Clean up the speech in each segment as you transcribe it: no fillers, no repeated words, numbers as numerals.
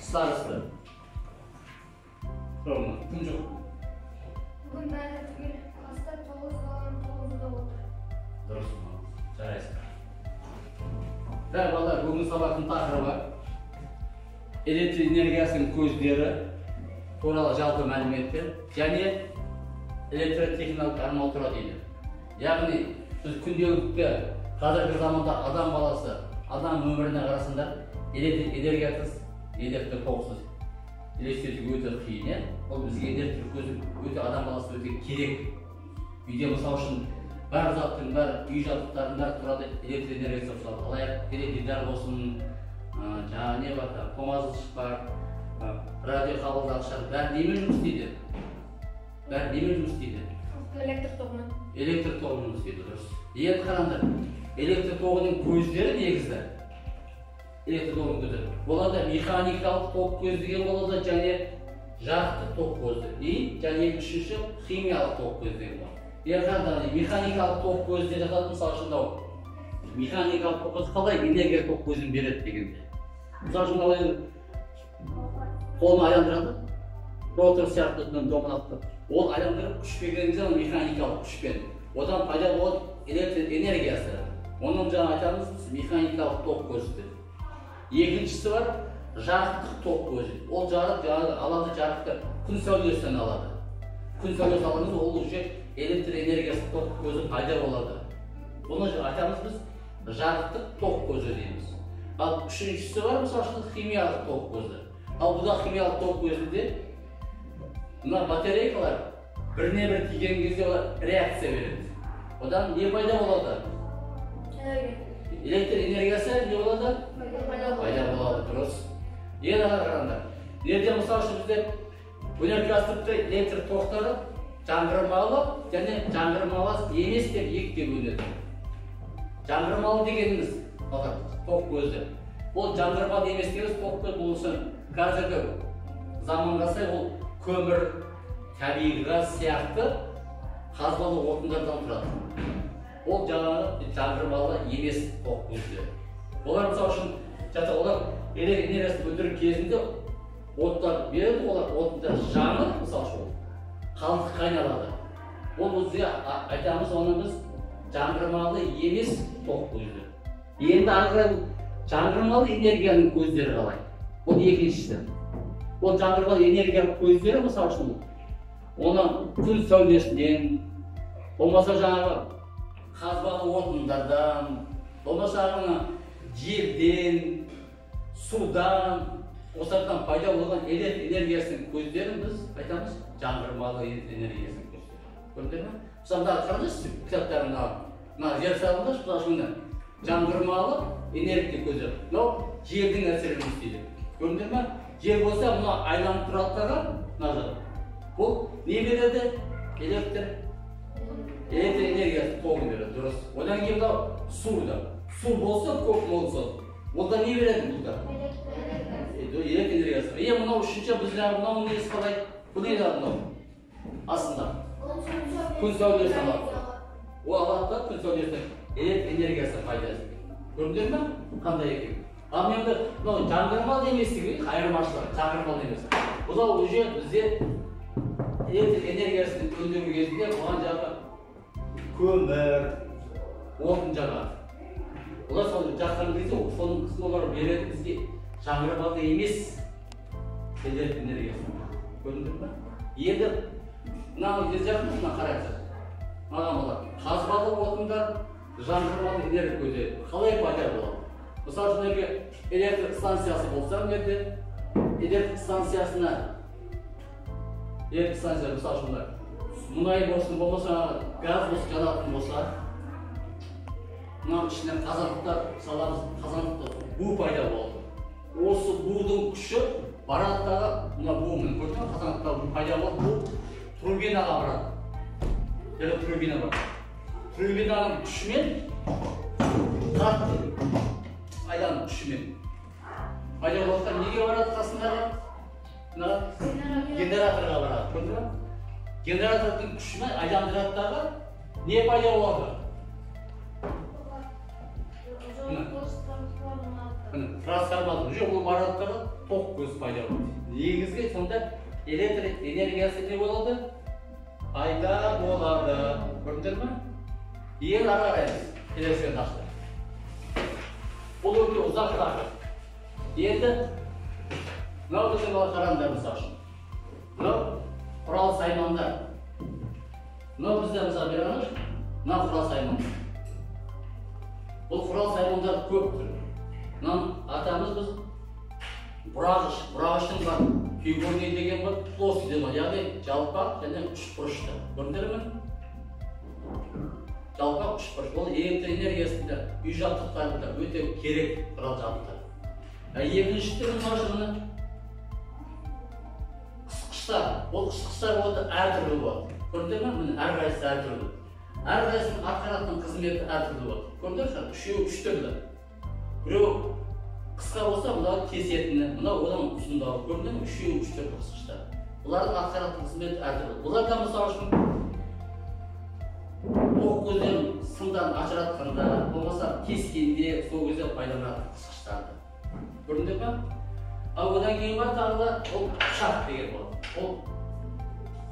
Старосты. Ровно. Күн жоқ. Бүгін бәрі түгел. Аста 9:09-да отыр. Дұрыс. Жарайсың. Да, балалар, бүгін сабақтың тақырыбы электр энергиясының көздері туралы жалпы мәліметтер және электротехникалық арналтыра дейді. Яғни біз күнделікті қазіргі заманда адам баласы, адам өміріне қарасаңдар, электр энергиясыз, электр тоқсыз елестету өте қиын. Ол бізге электр көзі өте адам баласы өте керек. Үйде мысалы үшін бар заттың бәрі, үй жабдықтарының бәрі тұрады электр энергиясы мысалы. Алайық теледидар болсын, жаңа не бар, тоңазытқыш бар, радио қабылдағыштар, бәрі немен жұмыс істейді? Бәрі немен жұмыс істейді? Электр тоғымен. Электр тоғымен жұмыс істейді, дұрыс. Енді қараңдар, электр тоғының көздері негізі. Электр тоғының көздері. Оларда механикалық ток көзі деген болады, және жарықтық ток көзі. Және үшінші химиялық ток көзі деген болады. Енді қараңдар, механикалық ток көзіне жатады, мысалы үшін механикалық ток көзі қалай энергия ток көзін береді дегенде. Мысалы үшін қолын айландырады, ротор сияқты домалақты. Ол айландырып күш берген механикалық күшпен. Одан пайда болады электр энергиясы. Оның жаңа айтамыз механикалық ток көзі. Екіншісі бар жарықтық ток көзі. Ол жарық алады, жарықты күн сәулесінен алады. Күн сәулесі алғанда ол уже электр энергиясы ток көзі пайда болады. Оны айтамыз біз жарықтық ток көзі дейміз. Ал үшіншісі бар мысалы үшін химиялық ток көзі. Ал бұда химиялық ток көзінде мына батарейкалар біріне-бір тиген кезде олар реакция береді. Одан не пайда болады? Электр энергиясы не болады? Пайда болады, дұрыс. Енді қараңдар. Ертең мысалы үшін бізде өнеркәсіпте электр тоқтары жаңғырмалы және жаңғырмалы емес деп екіге бөлінеді. Жаңғырмалы дегеніміз ток көзі. Ол жаңғырмалы емес дегеніміз ток көзі болсын. Қазіргі заманға сай ол көмір, табиғи газ сияқты қазбалы отындардан тұрады. Ол жаңғырмалы емес ток көздері. Олар мысалы үшін олар электр энергиясын өндіру кезінде оттар береді, олар отындар жанып, мысалы үшін қалдық қайналады. Ол бізде айтамыз, оны біз жаңғырмалы емес ток көздері. Енді ары жаңғырмалы энергияның көздері қалай? Ол екіншісі. Ол жаңғырмалы энергияның көздері мысалы үшін оны күн сәулесінен, болмаса жаңағы қазбалы отындардан, болмаса жерден, судан, осылардан пайда болған электр энергиясының көздерін біз айтамыз жаңғырмалы энергиясының көздері. Көрдіңіздер ме? Мысалы қараңызшы кітаптарына, жер салыңызшы, жаңғырмалы энергия көзі. Мынау жердің әсерімен істейді. Көрдіңіздер ме? Жер болса, мына айланып тұрғандарға, бұл не береді? Электр энергиясы тоғын береді, дұрыс. Одан кейін мынау суда. Су болса, көк болса, олда не береді бұлда? Электр энергиясы. Мынау үшінші бізде мынау несі қалай? Бұл не алады мынау? Астында. Күн сәулесі алады. Ол алады да күн сәулесі электр энергиясы пайдасы. Көрдіңдер ме? Қандай екен? Ал енді мынау жаңғырмалы еместігі айырмашылығы, жаңғырмалы емес. Бұл уже бізде электр энергиясын өндіру кезінде оған жағы көмір, отын жағады. Олар сол жаққан кезде соның қысым олар береді бізге жаңғырмалы емес электр энергиясын. Көрдіңдер ме? Енді мынау жақын мына қараңыздар. Маған болады. Қазбалы отындар жаңғырмалы энергия көзі қалай пайда болады? Мысалы үшін электр станциясы болса, электр станциясына мысалы үшін мұнай болсын, болмаса газ болсын, жанатын болса, мына ішіне қазандықтар саламыз, қазандықта бу пайда болады. Осы будың күші бараттағы мына буымен көрдіңіз, қазандықта пайда болады, бұл турбинаға барады. Турбина бар. Турбинаның күшімен қатты айданың күшімен пайда болғанда неге барады қасындағы? Генераторға барады. Көрдіңіз бе? Генератордың күшімен айдандыраттағы не пайда болады? Трансформатор уже ол аппараттарда тоқ көзі пайда болады. Негізгі сонда электр энергиясы не болады? Пайда болады. Көрдіңдер ме? Ең ары қараймыз. Келесі тақырып. Бұл өте ұзақ тақырып. Енді мынау біздің қараңдар мысалы үшін. Мынау құрал саймандар. Мынау бізде мысалы береміз. Мынау құрал саймандар. Бұл құрал саймандар көп түрлі. Мынау атамыз біз бұрағыштың бар. Фигурный деген бар, плоский деген бар. Яғни жалпақ және үшбұрышты. Көрдіңдер ме? Жалпақ үшбұрыш. Ол электр энергиясында үй жабдықтарында өте керек құрал жабдықтар. Екінші түрі машина қысқыштар. Ол қысқыштар болады әртүрлі болады. Көрдіңдер ме? Міне әрқайсысы әртүрлі. Әрқайсының атқаратын қызметі әртүрлі болады. Көрдіңдер ме? Үшеуі үш түрлі. Біреу қысқа болса, мынау кесетіні, мынау одан ұзындығы. Көрдіңдер ме? Үшеуі үш түрлі қысқыштар. Бұлардың атқаратын қызметі әртүрлі. Бұларда мысалы үшін оқ көздерін сымдан ажыратқанда, болмаса кескенде, сол кезде пайдаланатын қысқыштарды. Көрдіңдер ме? Ал одан кейін бар тағы да ол пышақ деген болады. Ол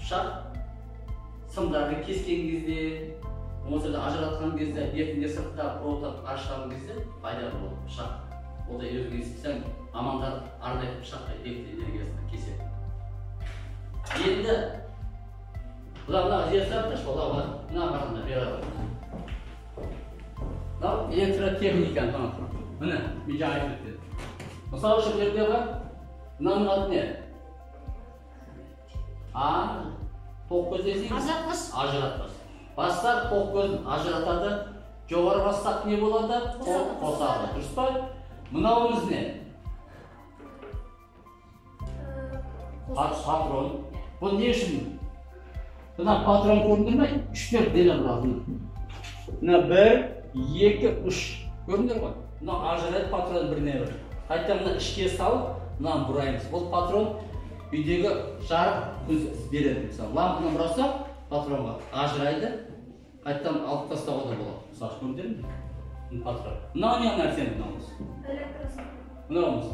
пышақ сымдарды кескен кезде, болмаса ажыратқан кезде, бетінде сыртта проводтан ашқан кезде пайда болады пышақ. Ол да өзің естісең, мамандар арнайы пышаққа электр энергиясына кеседі. Енді мына жер сақташ болады, мына қараңдар береді. Мынау электротехниканы танытады. Міне, мен жаңа айтып өтті. Мысалы үшін жерде бар, мынаның аты не? Тоқ көз десеңіз? Ажыратқыш. Ажыратқыш. Бастар тоқ көзін ажыратады, жоғары бастақ не болады? Қосады. Дұрыс па? Мынауымыз не? Патрон. Бұл не үшін? Мына патрон көрдіңдер ме? Үштер делем lazım. Мына 1, 2, 3. Көрдіңдер ме? Мына ажырайды патрон біріне бір. Қайта мына ішке салып, мынаны бұраймыз. Бұл патрон үйдегі жарық көз береді. Мысалы, лампыны бұрасақ, патронға ажырайды. Қайттан алып тастауға да болады. Мысалы, көрдіңдер ме? Патрон. Мынау не нәрсені мынауымыз? Мынауымыз?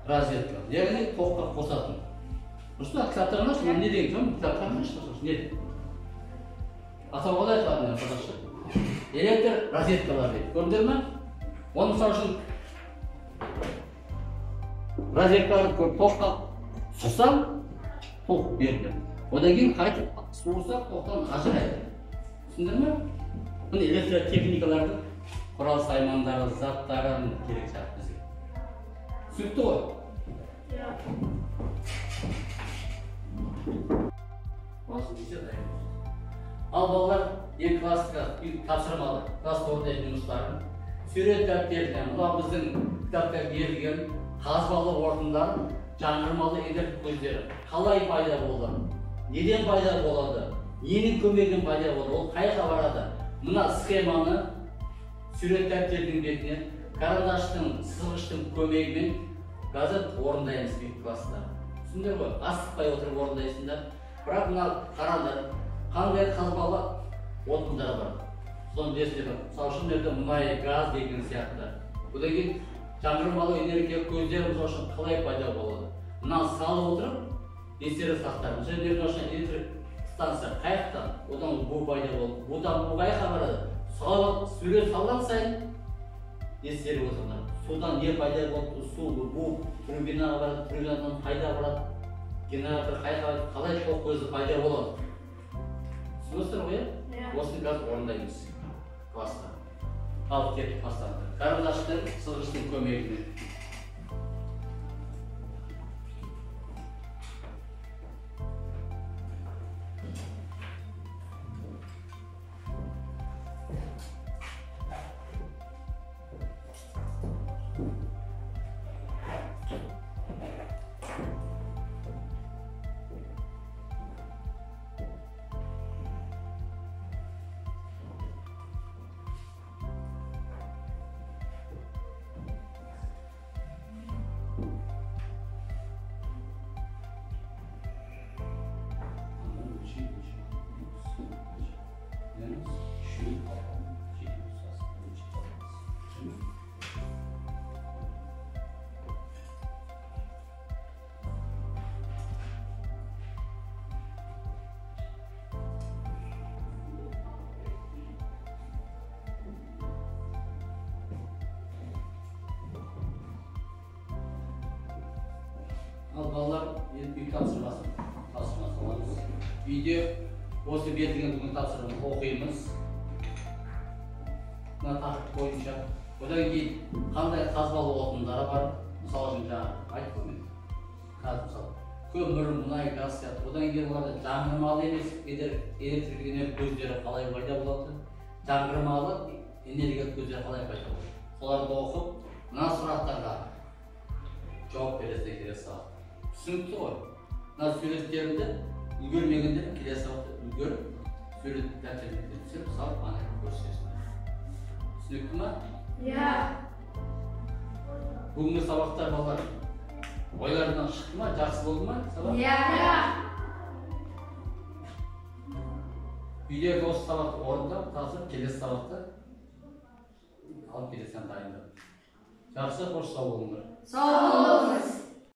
Розетка. Яғни тоққа қосатын. Дұрыс па? Кітаптарын аш, не деген кім? Кітаптарын аш, не? Атау қалай айтылады қазақша? Электр розеткалар дейді. Көрдіңдер ме? Оны мысалы үшін розеткаларды тоққа сұсам, тоқ берді. Одан кейін қайтып суырсақ, тоқтан ажырайды. Түсіндір ме? Міне электротехникалардың құрал саймандары, заттары керек сияқты бізге. Түсінікті ғой? Ал балалар екі классқа тапсырмалы, класс орындайтын жұмыстарын сурет дәптерінен, мына біздің кітапта берілген қазбалы орындарын, жаңғырмалы электр көздері қалай пайда болды? Неден пайда болады? Ненің көмегімен пайда болады? Ол қайда барады? Мына схеманы сурет дәптердің бетіне карандаштың, сызғыштың көмегімен газет орындаймыз екі класста. Түсіндер ғой? Асықпай отырып орындайсыңдар. Бірақ мына қараңдар, қандай қазбалы отындар бар. Соны білесіздер. Мысалы үшін жерде мұнай, газ деген сияқты. Одан кейін жаңғырмалы энергия көздері мысалы үшін қалай пайда болады? Мынаны салып отырып, естеріңізде сақтармыз. Және үшін электр станция қаяқтан, одан бу пайда болды. Будан бу қаяққа барады? Сурет салған сайын естеріңізде отырыңдар. Судан не пайда болды? Су, бу турбинаға барады, турбинадан пайда барады. Генератор қалай тоқ көзі пайда болады? Түсінесіздер ғой? Осыны қазір орындаймыз класста. Алып кетіп бастады. Карандаштың, сызғыштың көмегімен. Ал балалар үй тапсырмасын аламыз. Үйде осы берілген бүгін тапсырманы оқимыз. Мына тақырып бойынша. Одан кейін қандай қазбалы отындары бар. Мысалы үшін жаңа айттым мен. Қазір мысалы көмір, мұнай, газ сияқты. Одан кейін оларда жаңғырмалы емес, электр энергия көздері қалай пайда болады? Жаңғырмалы энергия көздері қалай пайда болады? Соларды оқып, мына сұрақтарға жауап бересіздер келесі сабақта. Түсінікті ғой. Мына суреттерді үлгермегендер келесі сабақта үлгеріп, сурет дәптеріне түсіріп салып ана көрсетесіздер. Түсінікті ма? Иә. Бүгінгі сабақтар балалар ойларынан шықты ма? Жақсы болды ма сабақ? Иә. Үйдегі осы сабақты орындап, қазір келесі сабақта алып келесен дайындап. Жақсы, қош сау болыңдар. Сау болыңыз.